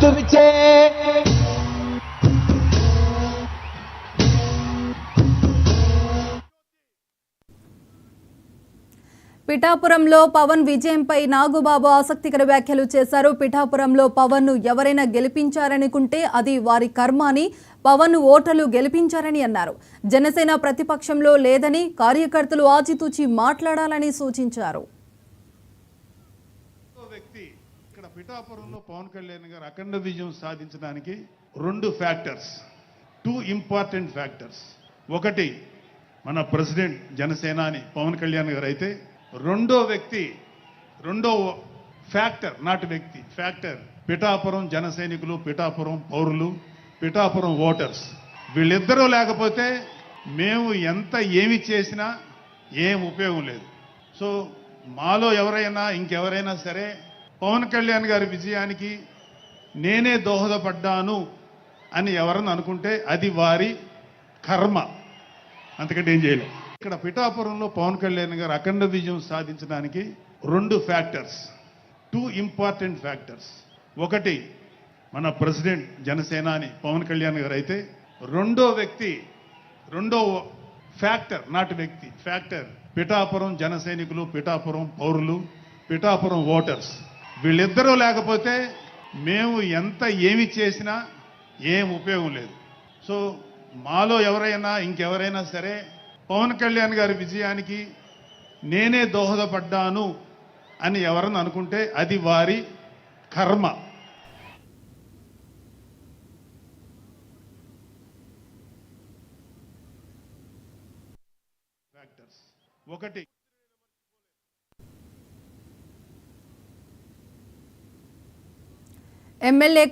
తుడిచే పిఠాపురంలో పవన్ విజయంపై నాగుబాబు ఆసక్తికర వ్యాఖ్యలు చేశారు. పిఠాపురంలో పవన్ ను ఎవరైనా గెలిపించారనుకుంటే అది వారి కర్మ అని, పవన్ ను ఓటర్లు గెలిపించారని అన్నారు. జనసేన ప్రతిపక్షంలో లేదని, కార్యకర్తలు ఆచితూచి మాట్లాడాలని సూచించారు. ఇక్కడ పిఠాపురంలో పవన్ కళ్యాణ్ గారు అఖండ విజయం సాధించడానికి రెండు ఫ్యాక్టర్స్, టూ ఇంపార్టెంట్ ఫ్యాక్టర్స్. ఒకటి మన ప్రెసిడెంట్ జనసేన అని పవన్ కళ్యాణ్ గారు అయితే, రెండో ఫ్యాక్టర్, నాటి వ్యక్తి ఫ్యాక్టర్ పిఠాపురం జన సైనికులు, పిఠాపురం పౌరులు, పిఠాపురం ఓటర్స్. వీళ్ళిద్దరూ లేకపోతే మేము ఏమి చేసినా ఏం ఉపయోగం లేదు. సో మాలో ఎవరైనా ఇంకెవరైనా సరే పవన్ కళ్యాణ్ గారి విజయానికి నేనే దోహదపడ్డాను అని ఎవరన్నా అనుకుంటే అది వారి కర్మ, అంతకంటే ఏం చేయలేదు. ఇక్కడ పిఠాపురంలో పవన్ కళ్యాణ్ గారు అఖండ విజయం సాధించడానికి రెండు ఫ్యాక్టర్స్, టూ ఇంపార్టెంట్ ఫ్యాక్టర్స్. ఒకటి మన ప్రెసిడెంట్ జనసేన అని పవన్ కళ్యాణ్ గారు అయితే, రెండో ఫ్యాక్టర్, నాటి వ్యక్తి ఫ్యాక్టర్ పిఠాపురం జన సైనికులు, పిఠాపురం పౌరులు, పిఠాపురం ఓటర్స్. వీళ్ళిద్దరూ లేకపోతే మేము ఏమి చేసినా ఏం ఉపయోగం లేదు. సో మాలో ఎవరైనా ఇంకెవరైనా సరే పవన్ కళ్యాణ్ గారి విజయానికి నేనే దోహదపడ్డాను అని ఎవరన్నా అనుకుంటే అది వారి కర్మ. ఫ్యాక్టర్స్. ఒకటి ఎమ్మెల్యే